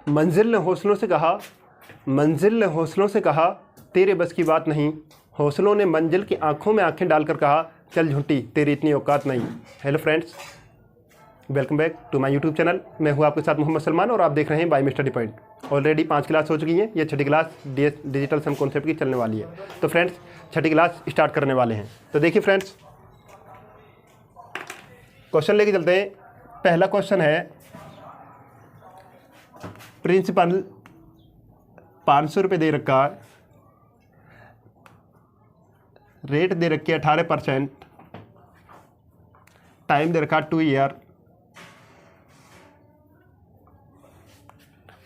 मंजिल ने हौसलों से कहा, मंजिल ने हौसलों से कहा तेरे बस की बात नहीं। हौसलों ने मंजिल की आंखों में आंखें डालकर कहा चल झूठी तेरी इतनी औकात नहीं। Hello friends, welcome back to my YouTube channel. मैं हूं आपके साथ मोहम्मद सलमान और आप देख रहे हैं bye study point. Already 5 class हो चुकी हैं, ये छठी क्लास डिजिटल सम कॉन्सेप्ट की चलने वाली है। तो फ्रेंड्स, छठी क्लास स्टार्ट करने वाले हैं। तो देखिए फ्रेंड्स, क्वेश्चन लेके चलते हैं। पहला क्वेश्चन है, प्रिंसिपल 500 रुपये दे रखा, रेट दे रखी है 18%, टाइम दे रखा 2 ईयर,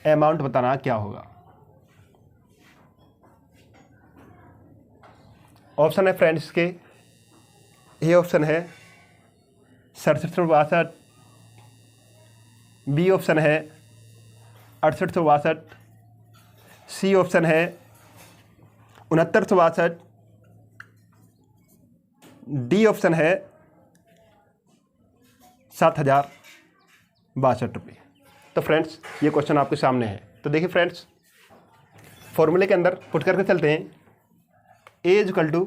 अमाउंट बताना क्या होगा। ऑप्शन है फ्रेंड्स के, ए ऑप्शन है 6762, बी ऑप्शन है 6862, सी ऑप्शन है 6962, डी ऑप्शन है 7062 रुपये। तो फ्रेंड्स, ये क्वेश्चन आपके सामने है। तो देखिए फ्रेंड्स, फॉर्मूले के अंदर पुट करके चलते हैं। ए इक्वल टू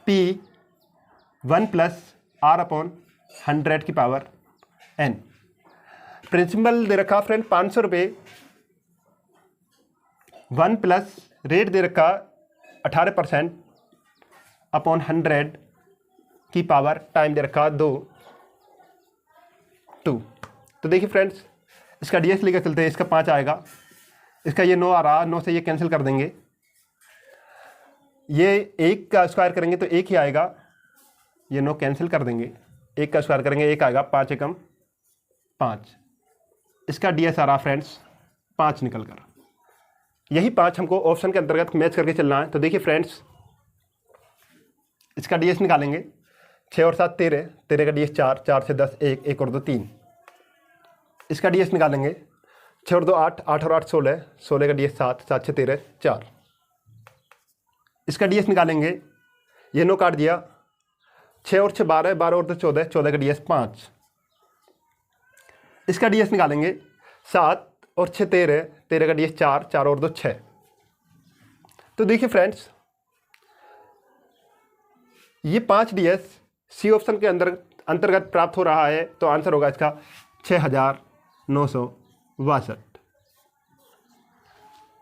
पी 1 + r/100 की पावर n। प्रिंसिपल दे रखा फ्रेंड 500 रुपये, 1 प्लस रेट दे रखा 18% अपॉन 100 की पावर, टाइम दे रखा 2। तो देखिए फ्रेंड्स, इसका डीएस लेकर चलते हैं। इसका 5 आएगा, इसका ये 9 आ रहा, 9 से ये कैंसिल कर देंगे। ये 1 का स्क्वायर करेंगे तो 1 ही आएगा, ये 9 कैंसिल कर देंगे। 1 का स्क्वायर करेंगे 1 आएगा, 5 एकम 5। इसका डीएस आ रहा फ्रेंड्स 5 निकल कर। यही 5 हमको ऑप्शन के अंतर्गत मैच करके चलना है। तो देखिए फ्रेंड्स, इसका डीएस निकालेंगे। 6 और 7 13, 13 का डीएस 4, 4 से 10 1, 1 और 2 3। इसका डीएस निकालेंगे। 6 और 2 8, 8 और 8 16, 16 का डीएस 7, 7 से 13 4। इसका डीएस निकालेंगे। ये 9 काट दिया। 6 और 6 12, 12 और 2 14, 14 का डीएस 5। इसका डीएस निकालेंगे। 7 और 6 13, 13 का डीएस 4, 4 और 2 6। तो देखिए फ्रेंड्स, ये 5 डीएस सी ऑप्शन के अंतर्गत प्राप्त हो रहा है। तो आंसर होगा इसका 6962।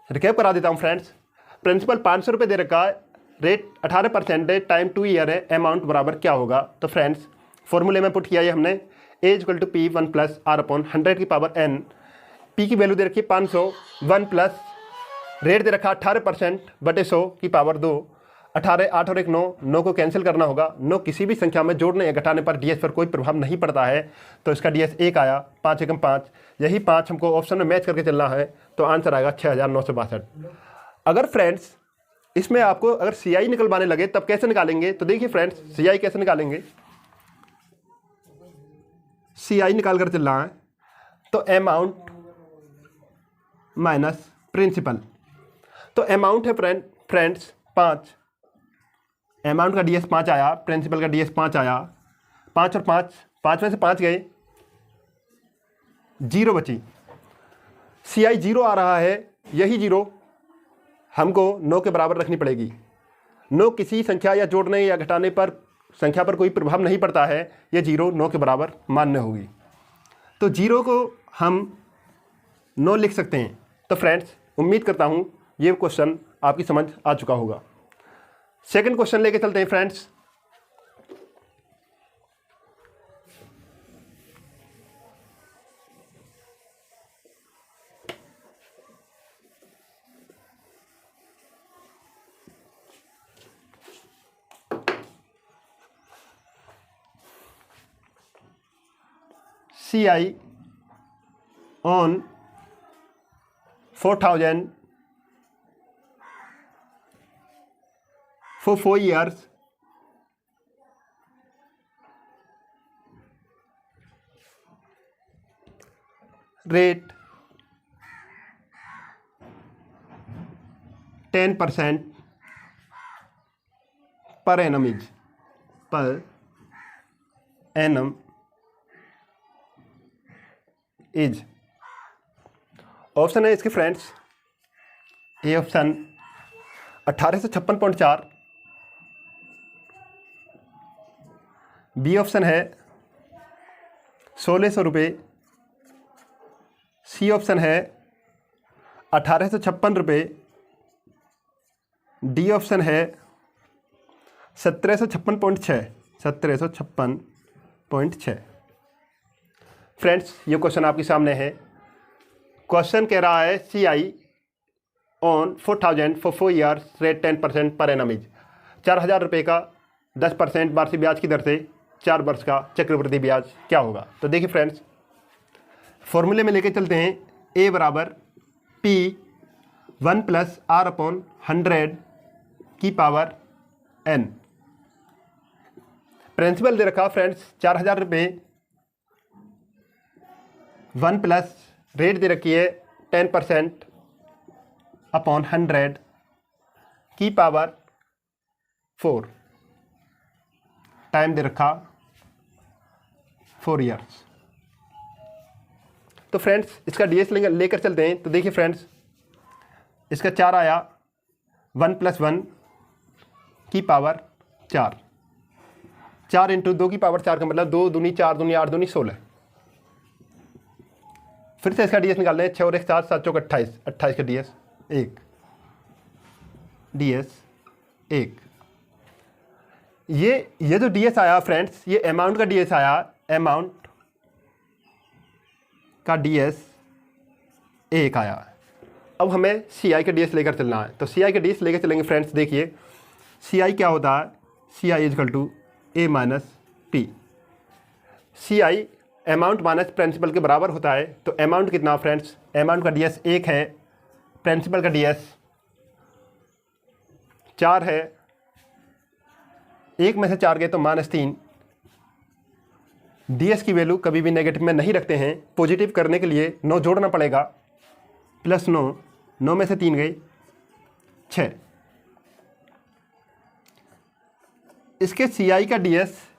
रिकैप करा देता हूँ फ्रेंड्स। प्रिंसिपल 500 रुपये दे रखा है, रेट 18% है, टाइम 2 ईयर है, अमाउंट बराबर क्या होगा। तो फ्रेंड्स, फॉर्मूले में पुट किया ये हमने। ए इक्वल टू पी 1 + r/100 की पावर n। पी की वैल्यू दे रखी 500, 1 प्लस रेट दे रखा 18% बटे 100 की पावर 2। 18, 8 और 1 9, 9 को कैंसिल करना होगा। 9 किसी भी संख्या में जोड़ने या घटाने पर डीएस पर कोई प्रभाव नहीं पड़ता है। तो इसका डीएस 1 आया, 5 एकम 5। यही 5 हमको ऑप्शन में मैच करके चलना है। तो आंसर आएगा 6962। अगर फ्रेंड्स इसमें आपको अगर सीआई निकलवाने लगे तब कैसे निकालेंगे। तो देखिए फ्रेंड्स, सीआई कैसे निकालेंगे। सीआई निकाल कर चलना है तो अमाउंट माइनस प्रिंसिपल। तो अमाउंट है फ्रेंड्स 5, अमाउंट का डीएस 5 आया, प्रिंसिपल का डीएस 5 आया। 5 और 5, 5 में से 5 गए, 0 बची। सीआई 0 आ रहा है, यही 0 हमको 9 के बराबर रखनी पड़ेगी। 9 किसी संख्या या जोड़ने या घटाने पर संख्या पर कोई प्रभाव नहीं पड़ता है। ये 0 9 के बराबर मान्य होगी। तो 0 को हम 9 लिख सकते हैं। तो फ्रेंड्स, उम्मीद करता हूँ ये क्वेश्चन आपकी समझ आ चुका होगा। सेकंड क्वेश्चन लेके चलते हैं friends. CI on 4000 for 4 years, rate 10% per annum is option है इसके friends, A option 1856.4, B option है 1600 रुपये, सी ऑप्शन है 1856 रुपये, डी ऑप्शन है 1756.6, 1756.6। फ्रेंड्स ये क्वेश्चन आपके सामने है। क्वेश्चन कह रहा है C I on 4000 for 4 years rate 10% पर एनम इज। 4000 रुपये का 10% वार्षिक ब्याज की दर से 4 वर्ष का चक्रवृद्धि ब्याज क्या होगा। तो देखिए फ्रेंड्स, फॉर्मूले में लेके चलते हैं। ए बराबर पी 1 + r/100 की पावर n। प्रिंसिपल दे रखा फ्रेंड्स 4000 रुपये, 1 प्लस रेट दे रखी है 10% अपॉन 100 की पावर 4, टाइम दे रखा 4 ईयर्स। तो फ्रेंड्स इसका डीएस लेकर चलते हैं। तो देखिए फ्रेंड्स, इसका 4 आया, 1 + 1 की पावर 4, 4 × 2 की पावर 4 का मतलब 2 दूनी 4 दूनी 8 दूनी 16। फिर से इसका डीएस निकाल लें, 6 और 1 7, 7 चौक 28, 28 का डीएस 1, डीएस 1। ये जो डीएस आया फ्रेंड्स, ये अमाउंट का डीएस आया, अमाउंट का डीएस 1 आया। अब हमें सीआई का डीएस लेकर चलना है। तो सीआई का डीएस लेकर चलेंगे फ्रेंड्स। देखिए सीआई क्या होता है, CI = A - P। CI amount minus principal के बराबर होता है। तो अमाउंट कितना फ्रेंड्स, अमाउंट का डीएस 1 है, प्रिंसिपल का डीएस 4 है, 1 में से 4 गए तो -3। डीएस की वैल्यू कभी भी नेगेटिव में नहीं रखते हैं, पॉजिटिव करने के लिए 9 जोड़ना पड़ेगा, +9, 9 में से 3 गए 6। इसके सीआई का डीएस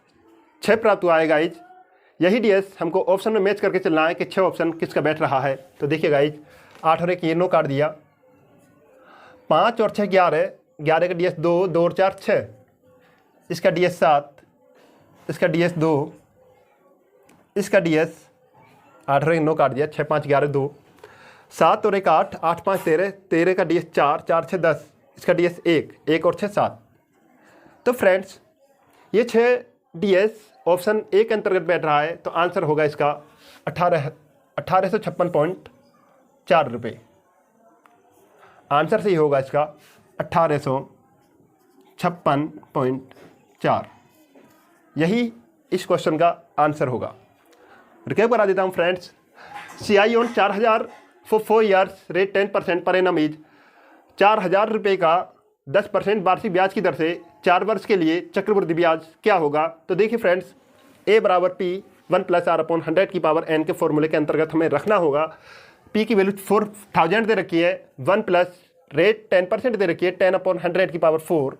6 प्राप्त हुआ है गाइज। यही डीएस हमको ऑप्शन में मैच करके चलना है कि 6 ऑप्शन किसका बैठ रहा है। तो देखिए गाइज, 8 और 1 ये 9 काट दिया, 5 और 6 11, 11 का डीएस 2, 2 और 4 6, इसका डीएस 7, इसका डीएस 2, इसका डीएस 8 और 1 9 काट दिया, 6 5 11 2, 7 और 1 8, 8 5 13, 13 का डीएस 4, 4 6 10, इसका डीएस 1, 1 और 6 7। तो फ्रेंड्स ये 6 डीएस ऑप्शन ए के अंतर्गत बैठ रहा है। तो आंसर होगा इसका 1856.4 रुपये। आंसर सही होगा इसका 1856.4। यही इस क्वेश्चन का आंसर होगा। रिकैप करा देता हूँ friends. CI on 4000 for 4 years rate 10% पर एनम इज। 4000 रुपये का 10% वार्षिक ब्याज की दर से 4 वर्ष के लिए चक्रवृद्धि ब्याज क्या होगा। तो देखिए फ्रेंड्स, ए बराबर P 1 + r/100 की पावर n के फॉर्मूले के अंतर्गत हमें रखना होगा। P की वैल्यू 4000 दे रखी है, 1 प्लस रेट 10% दे रखी है, 10/100 की पावर 4।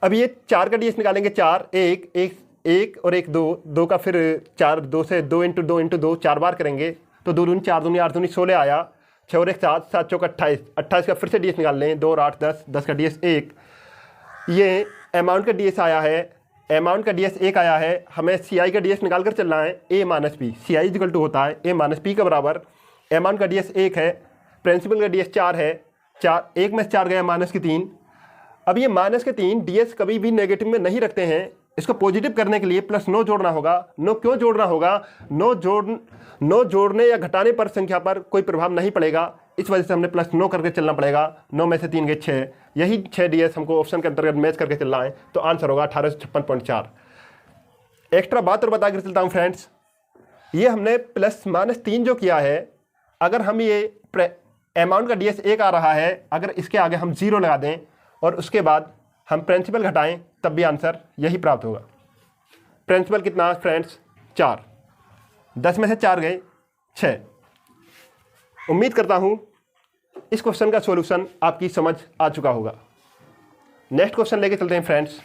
अब ये 4 का डीएस निकालेंगे, 4 1 1 1 और 1 2, 2 का फिर 4 2 से 2 × 2 × 2 4 बार करेंगे तो 2 दूनी 4 दूनी 8 दूनी 16 आया, 6 और 1 7, 7 चौक 28, 28 का फिर से डीएस निकाल लें, 2 और 8 10, 10 का डीएस 1। ये अमाउंट का डीएस आया है, अमाउंट का डीएस 1 आया है। हमें सीआई का डीएस निकाल कर चलना है, A - P। सीआई = होता है A - P के बराबर। अमाउंट का डीएस 1 है, प्रिंसिपल का डीएस 4 है, 4 1 में से 4 गया -3। अब ये -3 डीएस कभी भी नेगेटिव में नहीं रखते हैं, इसको पॉजिटिव करने के लिए +9 जोड़ना होगा। 9 क्यों जोड़ना होगा, 9 जोड़ने या घटाने पर संख्या पर कोई प्रभाव नहीं पड़ेगा, इस वजह से हमने +9 करके चलना पड़ेगा। 9 में से 3 गए 6, यही 6 डीएस हमको ऑप्शन के अंतर्गत मैच करके चलना है। तो आंसर होगा 1856.4। एक्स्ट्रा बात और बता कर चलता हूँ फ्रेंड्स, ये हमने +-3 जो किया है, अगर हम ये अमाउंट का डीएस 1 आ रहा है, अगर इसके आगे हम 0 लगा दें और उसके बाद हम प्रिंसिपल घटाएं तब भी आंसर यही प्राप्त होगा। प्रिंसिपल कितना फ्रेंड्स 4, 10 में से 4 गए 6। उम्मीद करता हूं इस क्वेश्चन का सॉल्यूशन आपकी समझ आ चुका होगा। नेक्स्ट क्वेश्चन लेके चलते हैं फ्रेंड्स।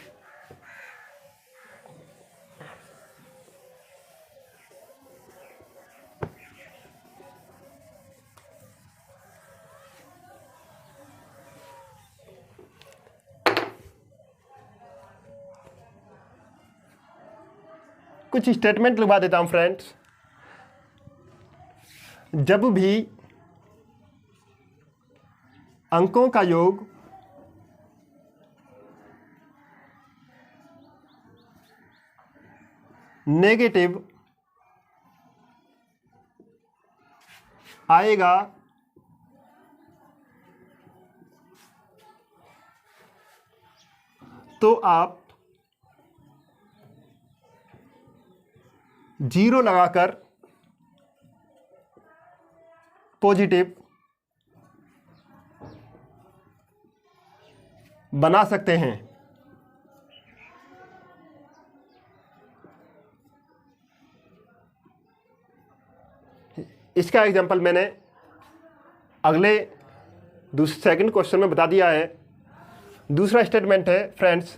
कुछ स्टेटमेंट लिखवा देता हूँ फ्रेंड्स। जब भी अंकों का योग नेगेटिव आएगा तो आप 0 लगाकर पॉजिटिव बना सकते हैं। इसका एग्जांपल मैंने अगले सेकंड क्वेश्चन में बता दिया है। दूसरा स्टेटमेंट है फ्रेंड्स,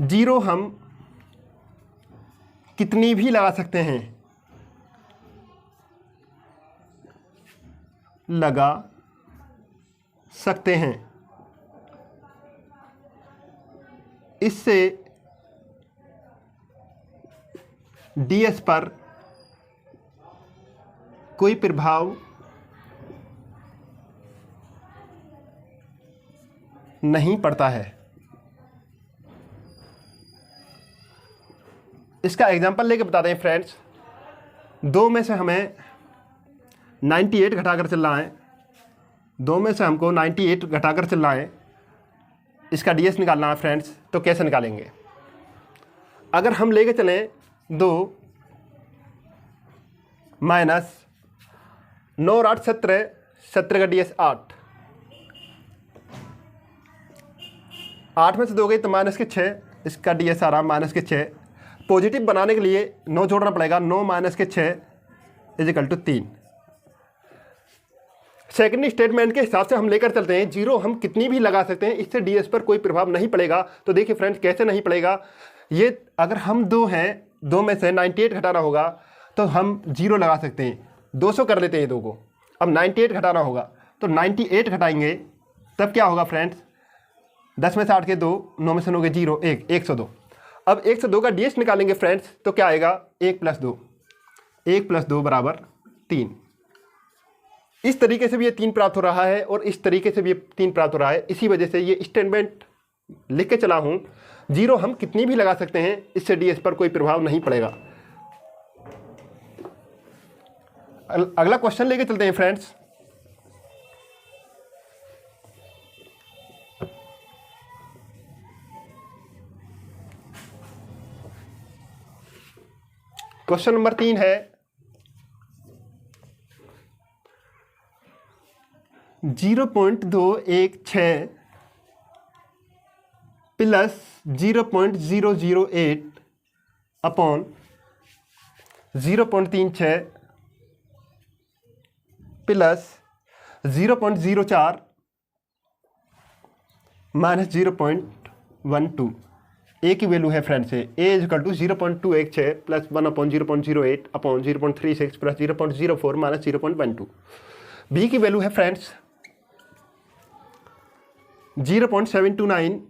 0 हम कितनी भी लगा सकते हैं, लगा सकते हैं। इससे डीएस पर कोई प्रभाव नहीं पड़ता है। इसका एग्जांपल लेके बता दें फ्रेंड्स, 2 में से हमें 98 घटाकर चलना है। 2 में से हमको 98 घटाकर चलना है, इसका डीएस निकालना है फ्रेंड्स। तो कैसे निकालेंगे? अगर हम लेके चलें 2 माइनस 9 और 8 17, 17 का डीएस 8, 8 में से 2 गई तो माइनस के 6, इसका डीएस आ रहा माइनस के 6। पॉजिटिव बनाने के लिए 9 जोड़ना पड़ेगा, 9 माइनस के 6 is equal to 3। Second statement के हिसाब से हम लेकर चलते हैं, 0 हम कितनी भी लगा सकते हैं, इससे डीएस पर कोई प्रभाव नहीं पड़ेगा। तो देखिए फ्रेंड्स कैसे नहीं पड़ेगा। ये अगर हम 2 हैं, 2 में से 98 घटाना होगा तो हम 0 लगा सकते हैं। 200 कर लेते हैं 2 को, अब 98 घटाना होगा तो 98 घटाएंगे, तब क्या होगा फ्रेंड्स, 10 में से 8 के 2, 9 में से 9 के 0, 1, 102। अब 102 का डीएस निकालेंगे फ्रेंड्स, तो क्या आएगा 1 + 2, 1 + 2 बराबर 3। इस तरीके से भी ये 3 प्राप्त हो रहा है और इस तरीके से भी ये 3 प्राप्त हो रहा है। इसी वजह से ये स्टेटमेंट लिख के चला हूँ, 0 हम कितनी भी लगा सकते हैं, इससे डीएस पर कोई प्रभाव नहीं पड़ेगा। अगला क्वेश्चन लेके चलते हैं फ्रेंड्स। क्वेश्चन नंबर 3 है, 0.216 plus 0.008 upon 0.36 plus 0.04 minus 0.12। A की वैल्यू है friends A is equal to 0.216 plus 1/0.08 upon 0.36 plus 0.04 minus 0.12। B की वैल्यू है friends 0.729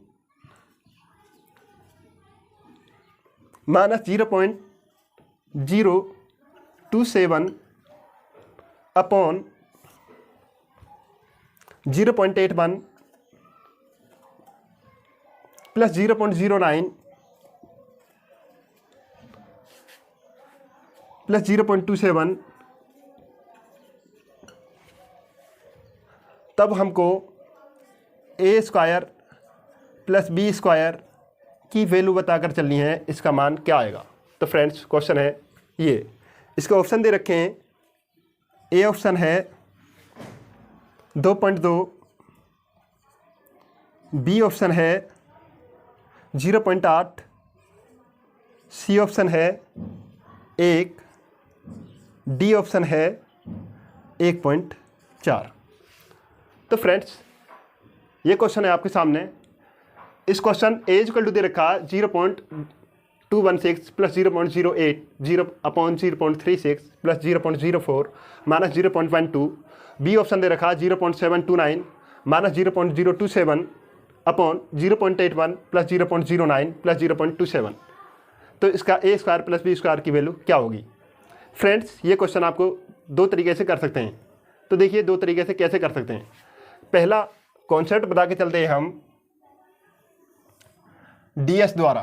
minus 0.027 upon 0.81 plus 0.09 plus 0.27। तब हमको A square plus B square की वैल्यू बताकर चलनी है, इसका मान क्या आएगा। तो फ्रेंड्स क्वेश्चन है ये, इसके ऑप्शन दे रखे हैं। ए ऑप्शन है 2.2, बी ऑप्शन है 0.8, सी ऑप्शन है 1, डी ऑप्शन है 1.4। तो फ्रेंड्स ये क्वेश्चन है आपके सामने। इस क्वेश्चन ए इक्वल टू दे रखा 0.216 plus 0.08 0/0.36 plus 0.04 minus 0.12। B option दे रखा 0.729 माइनस 0.027 अपॉन 0.81 प्लस 0.09 प्लस 0.27। तो इसका ए स्क्वायर प्लस बी स्क्वायर की वैल्यू क्या होगी। फ्रेंड्स ये क्वेश्चन आपको दो तरीके से कर सकते हैं। तो देखिए दो तरीके से कैसे कर सकते हैं। पहला कॉन्सेप्ट बता के चलते हैं हम डीएस द्वारा।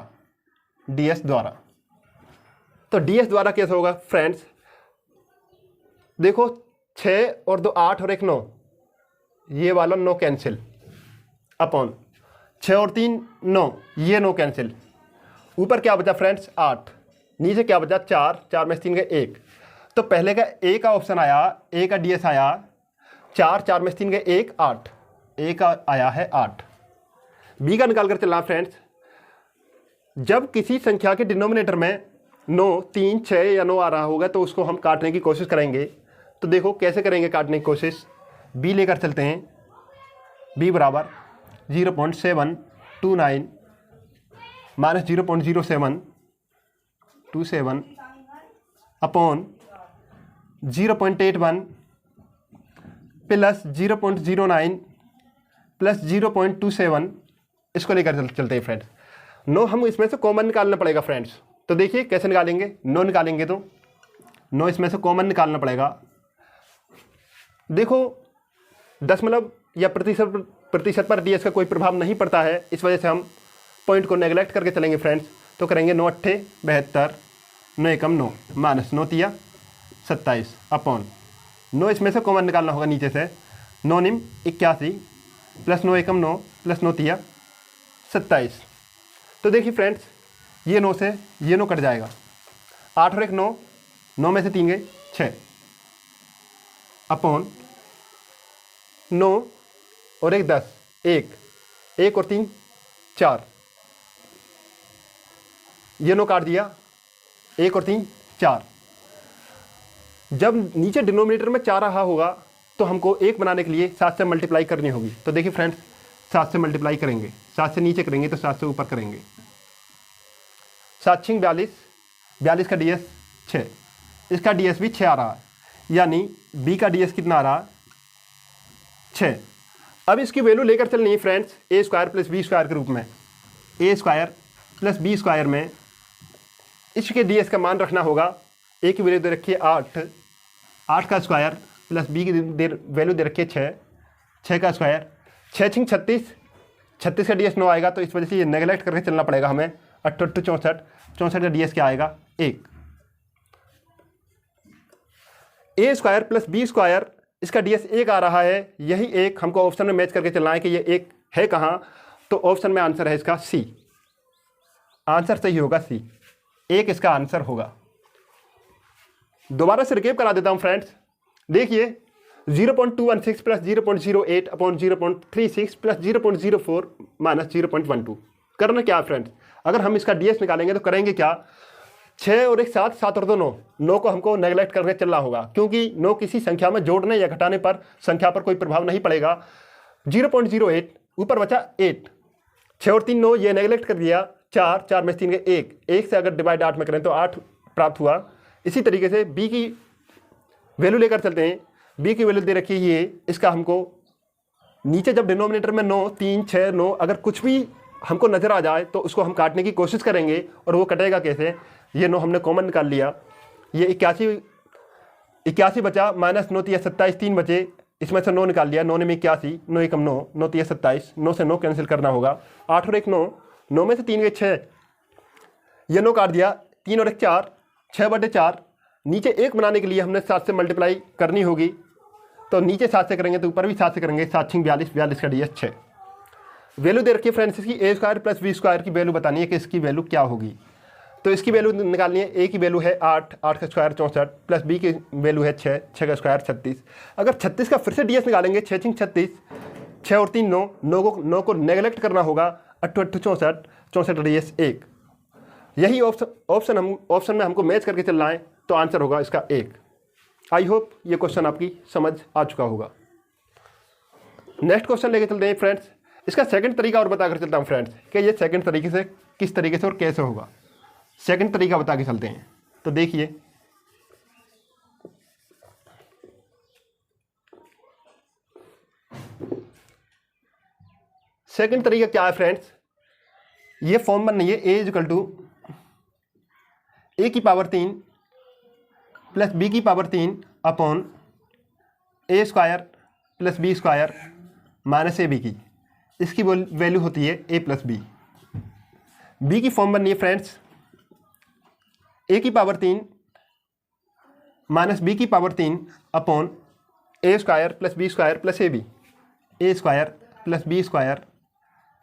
तो डीएस द्वारा कैसे होगा फ्रेंड्स, देखो 6 और 2 8 और 1 9, ये वाला 9 कैंसिल, अपॉन 6 और 3 9, ये 9 कैंसिल। ऊपर क्या बचा फ्रेंड्स 8, नीचे क्या बचा 4, 4 में से 3 गए 1। तो पहले का ए का ऑप्शन आया, ए का डीएस आया 4, 4 में से 3 गए 1 8, ए का आया है 8। बी का निकाल कर चलना फ्रेंड्स, जब किसी संख्या के डिनोमिनेटर में 9 3 6 या 9 आ रहा होगा तो उसको हम काटने की कोशिश करेंगे। तो देखो कैसे करेंगे काटने की कोशिश। बी लेकर चलते हैं, बी बराबर 0.729 माइनस 0.0727 अपॉन 0.81 प्लस 0.09 प्लस 0.27, इसको लेकर चलते हैं फ्रेंड्स। 9 हम इसमें से कॉमन निकालना पड़ेगा फ्रेंड्स। तो देखिए कैसे निकालेंगे, 9 निकालेंगे तो 9 इसमें से कॉमन निकालना पड़ेगा। देखो दशमलव या प्रतिशत पर डीएस का कोई प्रभाव नहीं पड़ता है, इस वजह से हम पॉइंट को नेगलेक्ट करके चलेंगे फ्रेंड्स। तो करेंगे 9 8 72, 9 एकम 9 माइनस 9 तिया 27 अपॉन 9 इसमें से कॉमन निकालना होगा नीचे से, 9 निम 81 प्लस 9 एकम 9 प्लस 9 तिया 27। तो देखिए फ्रेंड्स ये 9 से ये 9 कट जाएगा, 8 और 1 9, 9 में से 3 गए 6 अपॉन 9 और 1 10, 1 और 3 4, ये 9 काट दिया, 1 और 3 4। जब नीचे डिनोमिनेटर में 4 रहा होगा तो हमको 1 बनाने के लिए 7 से मल्टीप्लाई करनी होगी। तो देखिए फ्रेंड्स 7 से मल्टीप्लाई करेंगे, 7 से नीचे करेंगे तो 7 से ऊपर करेंगे। 7 6 42, 42 का डीएस 6, इसका डीएस भी 6 आ रहा है, यानी बी का डीएस कितना आ रहा है 6। अब इसकी वैल्यू लेकर चलनी है फ्रेंड्स ए स्क्वायर प्लस बी स्क्वायर के रूप में। ए स्क्वायर प्लस बी स्क्वायर में इसके डीएस का मान रखना होगा। ए की वैल्यू दे रखी है 8, 8 का स्क्वायर प्लस बी की वैल्यू दे रखी है 6, 6 का स्क्वायर, 6 6 36, 36 का डीएस 9 आएगा, तो इस वजह से ये नेगलेक्ट करके चलना पड़ेगा हमें। 8 8 64, 64 का डीएस क्या आएगा 1। ए स्क्वायर प्लस बी स्क्वायर, इसका डीएस 1 आ रहा है, यही 1 हमको ऑप्शन में मैच करके चलना है कि ये 1 है कहाँ। तो ऑप्शन में आंसर है इसका सी, आंसर सही होगा सी, 1 इसका आंसर होगा। दोबारा से रिकेप करा देता हूं फ्रेंड्स, देखिए 0.216 प्लस 0.08 अपॉन 0.36 प्लस 0.04 माइनस 0.12। करना क्या है फ्रेंड्स, अगर हम इसका डीएस निकालेंगे तो करेंगे क्या, 6 और 1 7, 7 और 2 9, 9 को हमको नेगलेक्ट करके चलना होगा, क्योंकि 9 किसी संख्या में जोड़ने या घटाने पर संख्या पर कोई प्रभाव नहीं पड़ेगा। 0.08 ऊपर बचा 8, 6 और 3 9, ये नेगलेक्ट कर दिया, 4, 4 में से 3 गए 1, 1 से अगर डिवाइड 8 में करें तो 8 प्राप्त हुआ। इसी तरीके से बी की वैल्यू लेकर चलते हैं, बी की वैल्यू दे रखी है ये, इसका हमको नीचे जब डिनोमिनेटर में 9 3 6 9 अगर कुछ भी हमको नजर आ जाए तो उसको हम काटने की कोशिश करेंगे, और वो कटेगा कैसे, ये 9 हमने कॉमन निकाल लिया, ये 81 बचा, माइनस 9 तिया 27 3 बचे, इसमें से 9 निकाल लिया, 9 में 81, 9 एकम 9, 9 तिया 27, 9 से 9 कैंसिल करना होगा, 8 और 1 9, 9 में से 3 गए 6, ये 9 काट दिया, 3 और 1 4, 6/4, नीचे 1 बनाने के लिए हमने 7 से मल्टीप्लाई करनी होगी, तो नीचे 7 से करेंगे तो ऊपर भी 7 से करेंगे, 7 6 42, 42 का डीएस 6। वैल्यू दे रखी है फ्रेंड्स इसकी, ए स्क्वायर प्लस बी स्क्वायर की वैल्यू बतानी है कि इसकी वैल्यू क्या होगी। तो इसकी वैल्यू निकालनी है, ए की वैल्यू है 8, 8 का स्क्वायर 64 प्लस बी की वैल्यू है 6, 6 का स्क्वायर 36। अगर 36 का फिर से डीएस निकालेंगे, 6 6 36, 6 और 3 9, 9 को नेगलेक्ट करना होगा, 8 8 64, 64 डीएस 1। यही ऑप्शन में हमको मैच करके चलना है, तो आंसर होगा इसका 1। आई होप ये क्वेश्चन आपकी समझ आ चुका होगा। नेक्स्ट क्वेश्चन लेके चलते हैं फ्रेंड्स, इसका सेकंड तरीका और बताकर चलता हूँ फ्रेंड्स कि ये सेकंड तरीके से किस तरीके से और कैसे होगा। सेकंड तरीका बता के चलते हैं, तो देखिए सेकंड तरीका क्या है फ्रेंड्स, ये फॉर्म बन रही है ए इक्वल टू ए की पावर 3 प्लस बी की power 3 upon A square plus B square minus A B की। इसकी वैल्यू होती है ए प्लस बी। बी की फॉर्म बननी है फ्रेंड्स ए की पावर 3 माइनस बी की power 3 upon A square plus B square plus A B, A square plus B square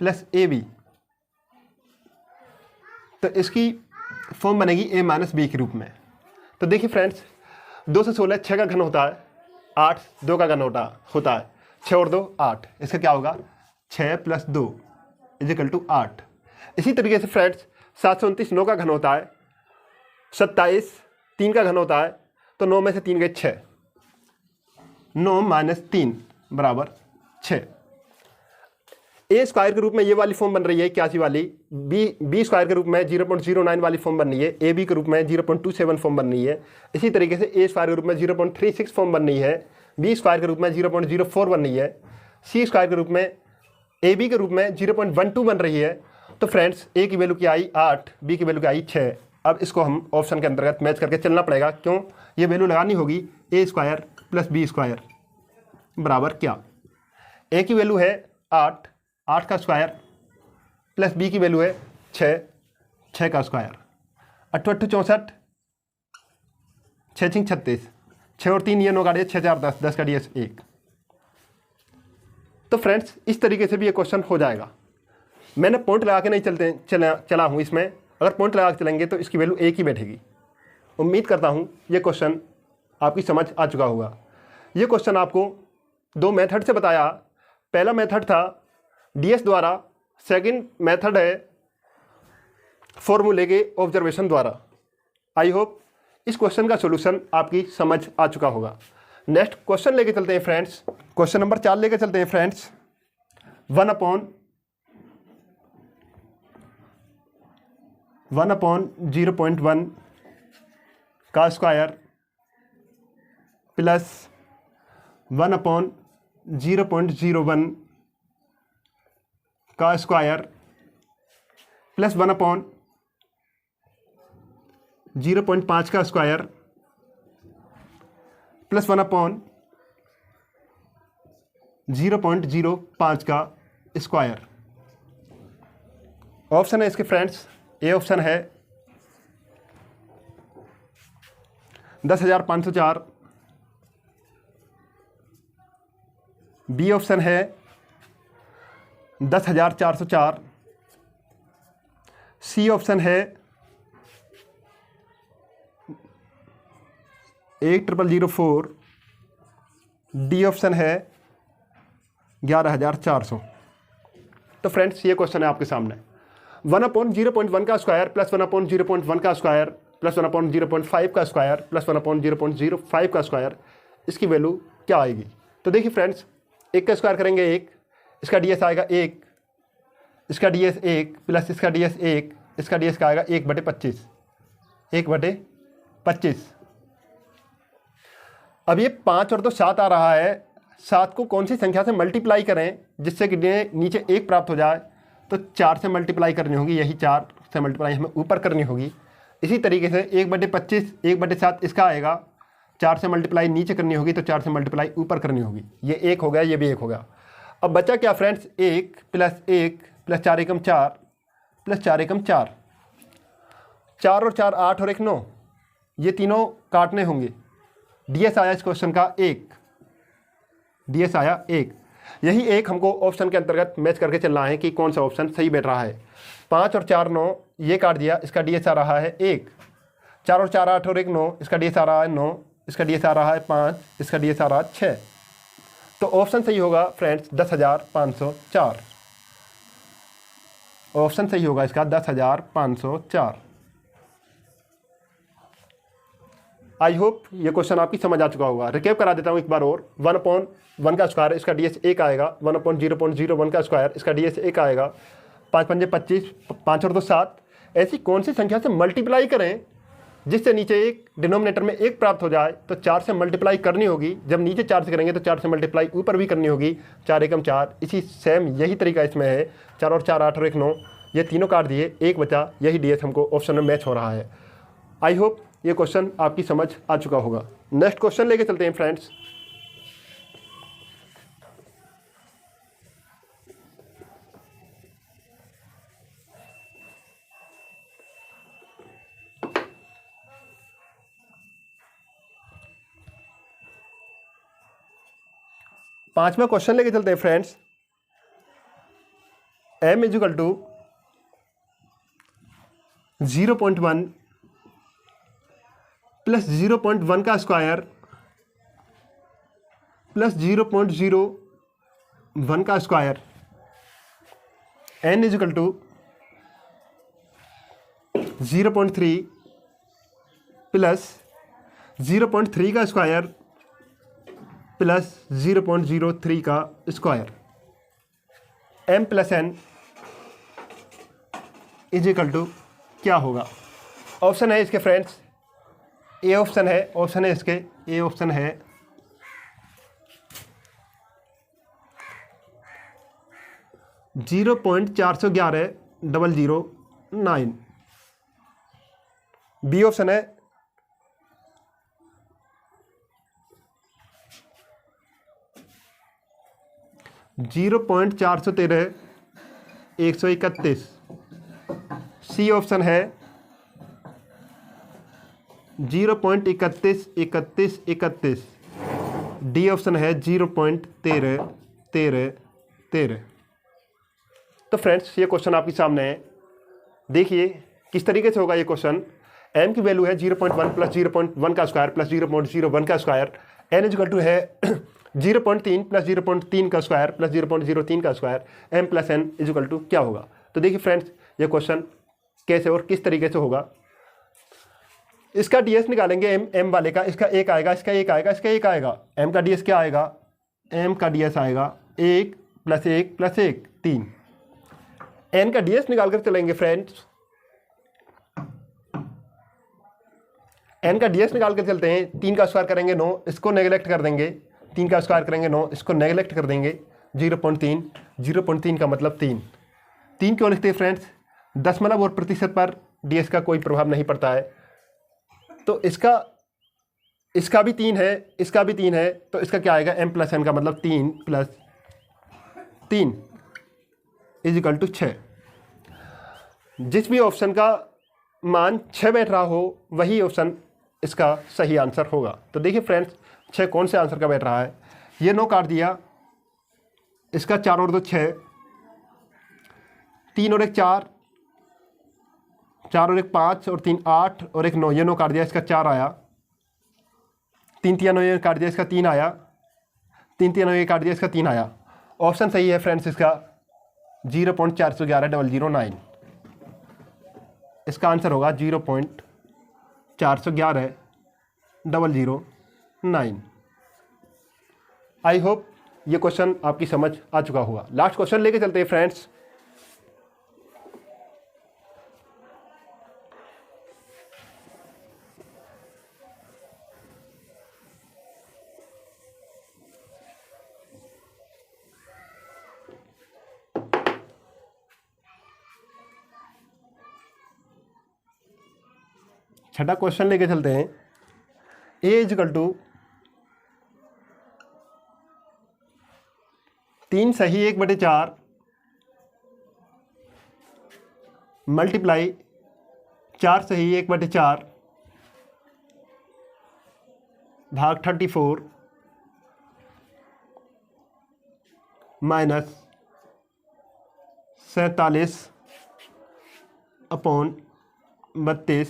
plus A B. तो इसकी फॉर्म बनेगी ए माइनस बी के रूप में। तो देखिए फ्रेंड्स, 2 से 16 6 का घन होता है, 8 2 का घन होता है, 6 और 2 8। इसका क्या होगा 6 प्लस 2 इजिकल टू 8। इसी तरीके से फ्रेंड्स 729 9 का घन होता है, 27 3 का घन होता है, तो 9 में से 3 गए 6, 9 माइनस 3 बराबर 6। ए स्क्वायर के रूप में ये वाली फॉर्म बन रही है 81 वाली, बी स्क्वायर के रूप में 0.09 वाली फॉर्म बन रही है, ए बी के रूप में 0.27 फॉर्म बन रही है। इसी तरीके से ए स्क्वायर के रूप में 0.36 फॉर्म बन रही है, बी स्क्वायर के रूप में 0.04 बन रही है, सी स्क्वायर के रूप में ए बी के रूप में 0.12 बन रही है। तो फ्रेंड्स ए की वैल्यू क्या आई 8, बी की वैल्यू क्या आई 6। अब इसको हम ऑप्शन के अंतर्गत मैच करके चलना पड़ेगा। क्यों, ये वैल्यू लगानी होगी ए स्क्वायर प्लस बी स्क्वायर बराबर क्या, ए की वैल्यू है 8, 8 का स्क्वायर प्लस बी की वैल्यू है 6, 6 का स्क्वायर, 8 8 64, 6 6 36, 6 और 3 ये 9 का डी 6 4 10, 10 का डी 1। तो फ्रेंड्स इस तरीके से भी ये क्वेश्चन हो जाएगा। मैंने पॉइंट लगा के नहीं चला हूँ इसमें, अगर पॉइंट लगा के चलेंगे तो इसकी वैल्यू एक ही बैठेगी। उम्मीद करता हूँ ये क्वेश्चन आपकी समझ आ चुका होगा। ये क्वेश्चन आपको 2 मेथड से बताया। पहला मेथड था डीएस द्वारा, सेकंड मेथड है फॉर्मूले के ऑब्जर्वेशन द्वारा। आई होप इस क्वेश्चन का सॉल्यूशन आपकी समझ आ चुका होगा। नेक्स्ट क्वेश्चन लेके चलते हैं फ्रेंड्स, क्वेश्चन नंबर 4 लेके चलते हैं फ्रेंड्स। 1/0.1 का स्क्वायर प्लस 1/0.01 का स्क्वायर प्लस 1/0.5 का स्क्वायर प्लस 1/0.05 का स्क्वायर। ऑप्शन है इसके फ्रेंड्स, ए ऑप्शन है 10,504, बी ऑप्शन है 10,404, सी ऑप्शन है 8,004, डी ऑप्शन है 11,400। तो फ्रेंड्स ये क्वेश्चन है आपके सामने। 1/0.1 का स्क्वायर प्लस 1/0.1 का स्क्वायर प्लस 1/0.5 का स्क्वायर प्लस 1/0.05 का स्क्वायर, इसकी वैल्यू क्या आएगी। तो देखिए फ्रेंड्स, एक का स्क्वायर करेंगे 1, इसका डीएस आएगा 1, इसका डीएस 1 प्लस इसका डीएस 1, इसका डीएस का आएगा 1/25, 1/25। अब ये 5 और 2 7 आ रहा है, 7 को कौन सी संख्या से मल्टीप्लाई करें जिससे कि नीचे 1 प्राप्त हो जाए। तो 4 से मल्टीप्लाई करनी होगी, यही 4 से मल्टीप्लाई हमें ऊपर करनी होगी। इसी तरीके से 1/25 1/7 इसका आएगा, 4 से मल्टीप्लाई नीचे करनी होगी, तो 4 से मल्टीप्लाई ऊपर करनी होगी। ये 1 हो गया, ये भी 1 हो गया। अब बचा क्या फ्रेंड्स, 1 प्लस 4 एकम 4 प्लस 4 एकम 4, 4 और 4 8 और 1 9, ये तीनों काटने होंगे। डीएस आया इस क्वेश्चन का 1, डीएस आया 1। यही 1 हमको ऑप्शन के अंतर्गत मैच करके चलना है कि कौन सा ऑप्शन सही बैठ रहा है। 5 और 4 9, ये काट दिया, इसका डीएस आ रहा है 1। 4 और 4 8 और 1 9, इसका डीएस आ रहा है 9, इसका डीएस आ रहा है 5, इसका डीएस आ रहा है 6। तो ऑप्शन सही होगा फ्रेंड्स 10,504। ऑप्शन सही होगा इसका 10,504। आई होप ये क्वेश्चन आपकी समझ आ चुका होगा। रिकैप करा देता हूँ एक बार और। 1/1 का स्क्वायर, इसका डीएस 1 आएगा। 1/0.01 का स्क्वायर, इसका डीएस 1 आएगा। 5 5 25, 5 और 2 7। ऐसी कौन सी संख्या से मल्टीप्लाई करें जिससे नीचे एक डिनोमिनेटर में एक प्राप्त हो जाए तो 4 से मल्टीप्लाई करनी होगी। जब नीचे 4 से करेंगे तो 4 से मल्टीप्लाई ऊपर भी करनी होगी। 4 एकम 4, इसी सेम यही तरीका इसमें है। 4 और 4 8 और 1 9, ये तीनों काट दिए, एक बचा। यही DS हमको ऑप्शन में मैच हो रहा है। आई होप ये क्वेश्चन आपकी समझ आ चुका होगा। नेक्स्ट क्वेश्चन लेके चलते हैं फ्रेंड्स। पांचवा क्वेश्चन लेके चलते हैं friends. m is equal to 0.1 plus 0.1 का स्क्वायर प्लस 0.01 का square, n is equal to 0.3 plus 0.3 का स्क्वायर प्लस 0.03 का square, m plus n is equal to क्या होगा। ऑप्शन है इसके फ्रेंड्स, ए ऑप्शन है, इसके ए ऑप्शन है 0.411.009। बी ऑप्शन है 0.413.131। सी ऑप्शन है 0.313131। डी ऑप्शन है 0.131313। तो फ्रेंड्स ये क्वेश्चन आपके सामने है। देखिए किस तरीके से होगा ये क्वेश्चन। m की वैल्यू है 0.1 प्लस 0.1 का स्क्वायर प्लस 0.01 का स्क्वायर, n इजिकल टू है 0.3 प्लस 0.3 का स्क्वायर प्लस 0.03 का square, m plus n is equal to क्या होगा। तो देखिए फ्रेंड्स ये क्वेश्चन कैसे और किस तरीके से होगा। इसका ds निकालेंगे m वाले का, इसका एक आएगा, इसका एक आएगा, इसका एक आएगा। m का ds क्या आएगा, m का ds आएगा 1 प्लस 1 प्लस 1 3। n का ds निकाल कर चलेंगे फ्रेंड्स, n का ds निकाल कर चलते हैं। 3 का स्क्वायर करेंगे 9, इसको नेगलेक्ट कर देंगे। 3 का स्क्वायर करेंगे 9, इसको नेगलेक्ट कर देंगे। 0.3, 0.3 का मतलब 3 क्यों लिखते हैं फ्रेंड्स, दशमलव और प्रतिशत पर ds का कोई प्रभाव नहीं पड़ता है। तो इसका भी 3 है, इसका भी 3 है, तो इसका क्या आएगा, m प्लस n का मतलब 3 प्लस 3 इज इक्वल टू 6। जिस भी ऑप्शन का मान 6 बैठ रहा हो वही ऑप्शन इसका सही आंसर होगा। तो देखिए फ्रेंड्स 6 कौन से आंसर का बैठ रहा है। ये 9 काट दिया, इसका 4 और 2 6, 3 और 1 4, 4 और 1 5 और 3 8 और 1 9, ये 9 काट दिया, इसका 4 आया। 3 3 9 ये काट दिया, इसका 3 आया। 3 3 9 ये काट दिया, इसका 3 आया। ऑप्शन सही है फ्रेंड्स इसका 0.411.009। इसका आंसर होगा 0.411.009। आई होप ये क्वेश्चन आपकी समझ आ चुका होगा। लास्ट क्वेश्चन लेके चलते हैं फ्रेंड्स। छठा क्वेश्चन लेके चलते हैं। a इजिकल टू 3 सही 1/4 मल्टीप्लाई 4 सही 1/4 भाग 34 माइनस 47/32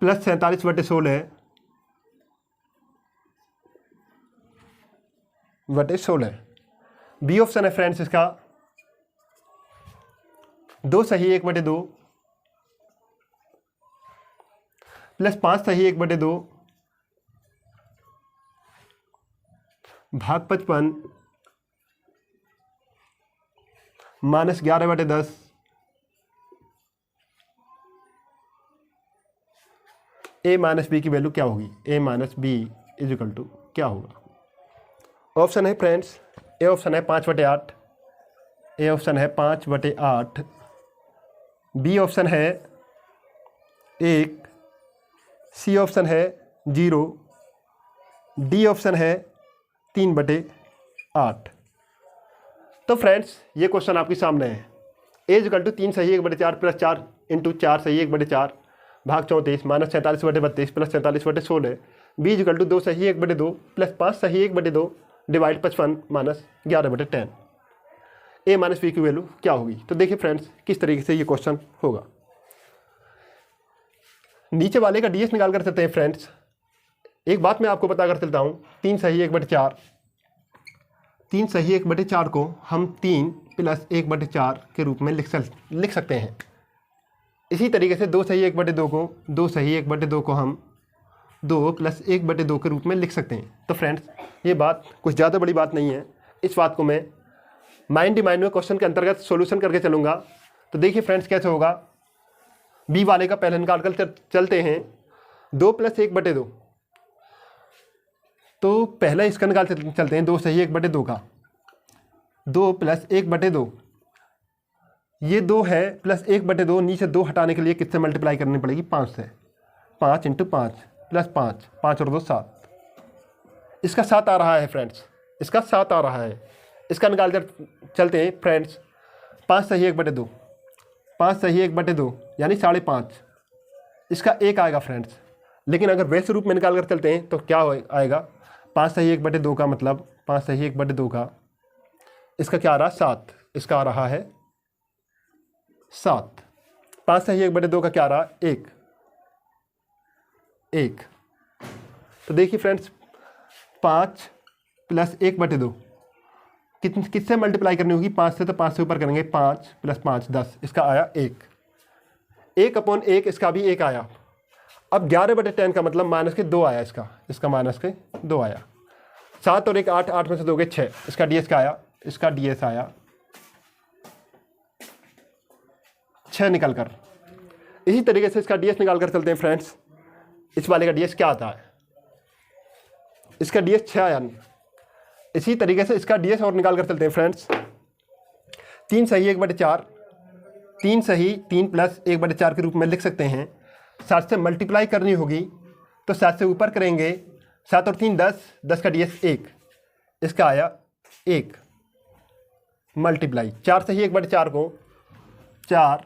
प्लस 47/16 बी ऑप्शन है फ्रेंड्स इसका 2 सही 1/2 प्लस 5 सही 1/2 भाग 55 माइनस 11/10 ए माइनस बी की वैल्यू क्या होगी, A minus B is equal to क्या होगा। ऑप्शन है फ्रेंड्स, ए ऑप्शन है 5/8, ए ऑप्शन है 5/8, बी ऑप्शन है 1, सी ऑप्शन है 0, डी ऑप्शन है 3/8। तो फ्रेंड्स ये क्वेश्चन आपके सामने है। ए इक्वल टू 3 सही 1/4 प्लस 4 इंटू 4 सही 1/4 भाग 34 minus 47/32 plus 47/16। B equal to 2 सही 1/2 प्लस 5 सही 1/2 divide 55 minus 11/10। A minus B की वैल्यू क्या होगी। तो देखिए फ्रेंड्स किस तरीके से ये क्वेश्चन होगा। नीचे वाले का डीएस निकाल कर चलते हैं फ्रेंड्स। एक बात मैं आपको बता कर चलता हूँ, 3 सही 1/4, 3 सही 1/4 को हम 3 प्लस 1/4 के रूप में लिख सकते हैं। इसी तरीके से 2 सही 1/2 को 2 सही 1/2 को हम 2 प्लस 1/2 के रूप में लिख सकते हैं। तो फ्रेंड्स ये बात कुछ ज़्यादा बड़ी बात नहीं है। इस बात को मैं माइंड डी माइंड में क्वेश्चन के अंतर्गत सॉल्यूशन करके चलूँगा। तो देखिए फ्रेंड्स कैसे होगा। बी वाले का पहले निकाल कर चलते हैं। 2 प्लस 1/2, तो पहले इसका निकाल चलते हैं। 2 सही 1/2 का, 2 प्लस 1/2, ये 2 है प्लस 1/2, नीचे 2 हटाने के लिए किससे मल्टीप्लाई करनी पड़ेगी, 5 से। 5 इंटू 5 प्लस 5, 5 और 2 7, इसका 7 आ रहा है फ्रेंड्स, इसका 7 आ रहा है। इसका निकाल कर चलते हैं फ्रेंड्स। 5 सही 1/2, 5 सही 1/2 यानी 5.5, इसका 1 आएगा फ्रेंड्स। लेकिन अगर वैसे रूप में निकाल कर चलते हैं तो क्या आएगा, 5 सही 1/2 का मतलब 5 सही 1/2 का, इसका क्या आ रहा है 7, इसका आ रहा है 7। 5 सही 1/2 का क्या आ रहा है 1। तो देखिए फ्रेंड्स 5 प्लस 1/2 किससे मल्टीप्लाई करनी होगी, 5 से। तो 5 से ऊपर करेंगे, 5 प्लस 5 10, इसका आया 1। 1/1 इसका भी 1 आया। अब 11/10 का मतलब माइनस के 2 आया, इसका माइनस के 2 आया। 7 और 1 8, 8 में से 2 गए 6, इसका डीएस का आया, इसका डीएस आया 6 निकल कर। इसी तरीके से इसका डीएस निकाल कर चलते हैं फ्रेंड्स। इस वाले का डीएस क्या आता है, इसका डीएस 6 आया। इसी तरीके से इसका डीएस और निकाल कर चलते हैं फ्रेंड्स। 3 सही 1/4, 3 सही 3 प्लस 1/4 के रूप में लिख सकते हैं। 7 से मल्टीप्लाई करनी होगी तो 7 से ऊपर करेंगे, 7 और 3 10, 10 का डीएस 1, इसका आया 1 मल्टीप्लाई। 4 सही 1/4 को 4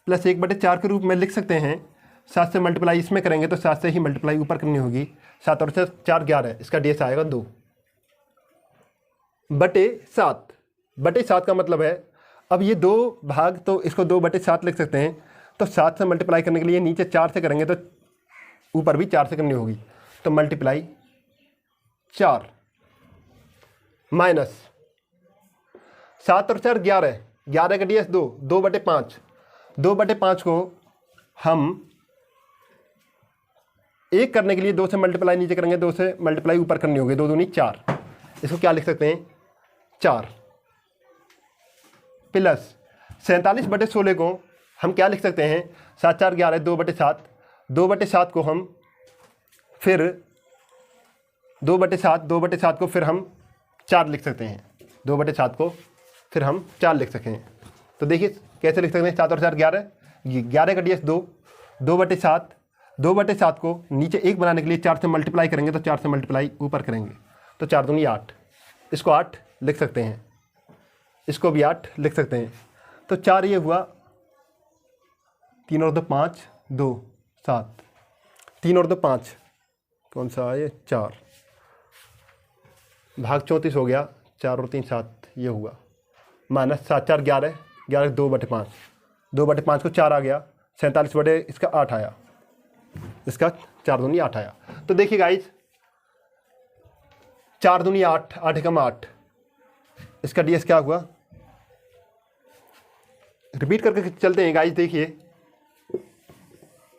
प्लस 1/4 के रूप में लिख सकते हैं। 7 से मल्टीप्लाई इसमें करेंगे तो 7 से ही मल्टीप्लाई ऊपर करनी होगी। 7 और 4 11, इसका डीएस आएगा 2/7। 7 का मतलब है, अब ये 2 भाग, तो इसको 2/7 लिख सकते हैं। तो 7 से मल्टीप्लाई करने के लिए नीचे 4 से करेंगे तो ऊपर भी 4 से करनी होगी, तो मल्टीप्लाई 4 माइनस 7 और 4 11, 11 का डीएस 2, 2/5। 2/5 को हम 1 करने के लिए 2 से मल्टीप्लाई नीचे करेंगे, 2 से मल्टीप्लाई ऊपर करनी होगी, 2 दूनी 4, इसको क्या लिख सकते हैं 4 प्लस 47/16 को हम क्या लिख सकते हैं, 7 4 11, 2/7। 2/7 को हम फिर 2/7 को फिर हम 4 लिख सकते हैं। 2/7 को फिर हम 4 लिख सकते हैं। तो देखिए कैसे लिख सकते हैं, 7 और 4 11, 11 का डीएस 2, 2/7। 2/7 को नीचे 1 बनाने के लिए 4 से मल्टीप्लाई करेंगे, तो 4 से मल्टीप्लाई ऊपर करेंगे, तो 4 दूनी 8, इसको 8 लिख सकते हैं, इसको भी 8 लिख सकते हैं। तो 4 ये हुआ, 3 और 2 5, 2 7, 3 और 2 5, कौन सा है 4, भाग 34 हो गया, 4 और 3 7, ये हुआ माइनस 7 4 11, 11 2/5, 2/5 को 4 आ गया, 47 इसका 8 आया, इसका 4 दूनी 8 आया। तो देखिए गाइज 4 दूनी 8, 8 एकम 8, इसका डीएस क्या हुआ, रिपीट करके चलते हैं गाइज। देखिए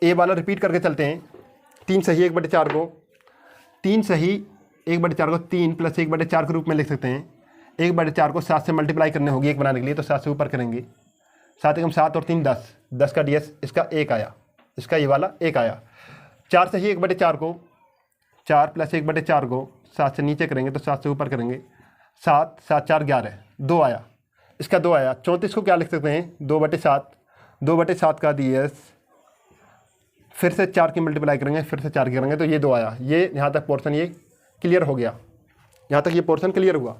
ए वाला रिपीट करके चलते हैं। 3 सही 1/4 को 3 सही 1/4 को 3 प्लस 1/4 के रूप में लिख सकते हैं। 1/4 को 7 से मल्टीप्लाई करने होगी 1 बनाने के लिए, तो 7 से ऊपर करेंगे, 7 एकम 7 और 3 10, 10 का डीएस इसका 1 आया, इसका ये वाला 1 आया। 4 से ही 1/4 को, 4 + 1/4 को 7 से नीचे करेंगे तो 7 से ऊपर करेंगे, 7 7 4 11, 2 आया, इसका 2 आया। 34 को क्या लिख सकते हैं, 2/7, 2/7 का DS, फिर से 4 की मल्टीप्लाई करेंगे, फिर से 4 की करेंगे तो ये 2 आया। ये यहाँ तक पोर्शन ये क्लियर हो गया, यहाँ तक ये पोर्शन क्लियर हुआ।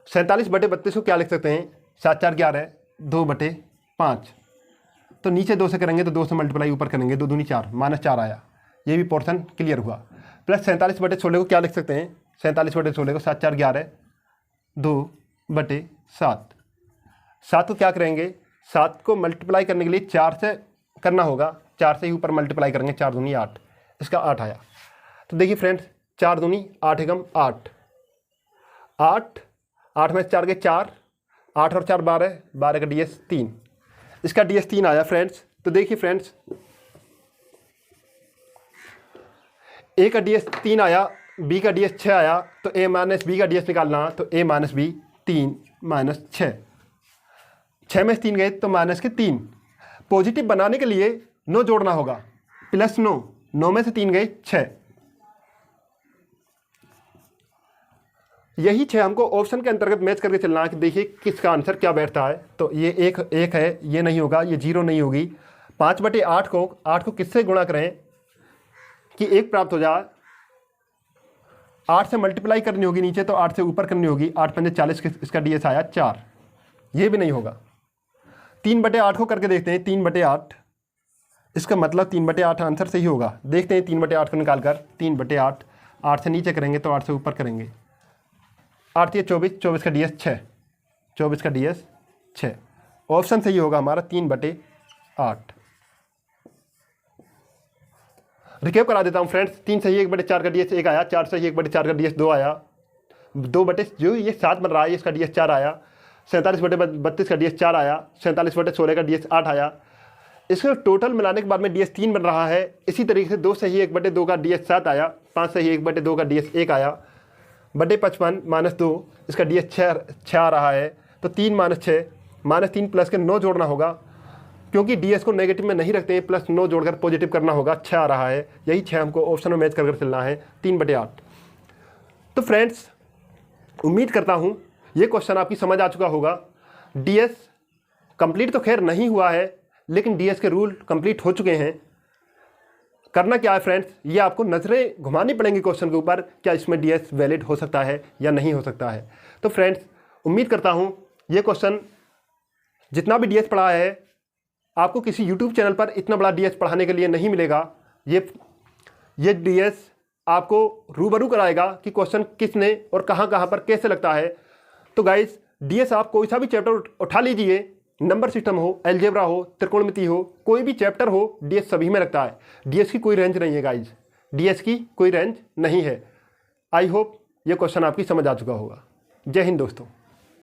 47/32 को क्या लिख सकते हैं, 7 4 11, 2/5, तो नीचे 2 से करेंगे तो 2 से मल्टीप्लाई ऊपर करेंगे, 2 दूनी 4, -4 आया, ये भी पोर्शन क्लियर हुआ। प्लस 47/16 को क्या लिख सकते हैं, 47/16 को 7 4 11, 2/7, 7 को क्या करेंगे, 7 को मल्टीप्लाई करने के लिए 4 से करना होगा, 4 से ही ऊपर मल्टीप्लाई करेंगे, 4 दूनी 8, इसका 8 आया। तो देखिए फ्रेंड्स, 4 दूनी 8 एकम 8, 8 में से 4 गए 4, 8 और 4 12, 12 का DS 3, इसका DS 3 आया फ्रेंड्स। तो देखिए फ्रेंड्स, A का DS 3 आया, B का DS 6 आया, तो A - B का DS निकालना, तो A - B 3 - 6, 6 में से 3 गए तो -3। पॉजिटिव बनाने के लिए 9 जोड़ना होगा, +9, 9 में से 3 गए 6, यही 6 हमको ऑप्शन के अंतर्गत मैच करके चलना है कि देखिए किसका आंसर क्या बैठता है। तो ये एक है, ये नहीं होगा, ये 0 नहीं होगी। 5/8 को 8 को किससे गुणा करें कि 1 प्राप्त हो जाए, 8 से मल्टीप्लाई करनी होगी नीचे, तो 8 से ऊपर करनी होगी, 8 × 40, इसका DS आया 4, ये भी नहीं होगा। 3/8 को करके देखते हैं, 3/8, इसका मतलब 3/8 आंसर सही होगा। देखते हैं 3/8 को निकाल कर, 3/8, 8 से नीचे करेंगे तो 8 से ऊपर करेंगे, 8 × 24, 24 का DS 6, 24 का DS 6, ऑप्शन सही होगा हमारा 3/8। रिकेप करा देता हूँ फ्रेंड्स, 3 से ही 1/4 का DS 1 आया, 4 से ही 1/4 का DS 2 आया, 2 जो ये 7 बन रहा है इसका DS 4 आया, 47/32 का DS 4 आया, 47/16 का DS 8 आया, इसको टोटल मिलाने के बाद में DS 3 बन रहा है। इसी तरीके से 2 से ही 1/2 का DS 7 आया, 5 से ही 1/2 का DS 1 आया, /55 - 2, इसका DS 6 आ रहा है, तो 3 - 6, -3 प्लस के 9 जोड़ना होगा, क्योंकि DS को नेगेटिव में नहीं रखते हैं, प्लस 9 जोड़कर पॉजिटिव करना होगा, 6 आ रहा है, यही 6 हमको ऑप्शन में मैच कर चलना है, 3/8। तो फ्रेंड्स, उम्मीद करता हूँ ये क्वेश्चन आपकी समझ आ चुका होगा। DS कंप्लीट तो खैर नहीं हुआ है, लेकिन DS के रूल कंप्लीट हो चुके हैं। करना क्या है फ्रेंड्स, ये आपको नज़रें घुमानी पड़ेंगी क्वेश्चन के ऊपर, क्या इसमें DS वैलिड हो सकता है या नहीं हो सकता है। तो फ्रेंड्स, उम्मीद करता हूँ ये क्वेश्चन जितना भी DS पढ़ा है, आपको किसी YouTube चैनल पर इतना बड़ा DS पढ़ाने के लिए नहीं मिलेगा। ये DS आपको रूबरू कराएगा कि क्वेश्चन किसने और कहाँ कहाँ पर कैसे लगता है। तो गाइस, DS आप कोई सा भी चैप्टर उठा लीजिए, नंबर सिस्टम हो, अलजेब्रा हो, त्रिकोणमिति हो, कोई भी चैप्टर हो, DS सभी में लगता है। DS की कोई रेंज नहीं है गाइज, DS की कोई रेंज नहीं है। आई होप ये क्वेश्चन आपकी समझ आ चुका होगा। जय हिंद दोस्तों।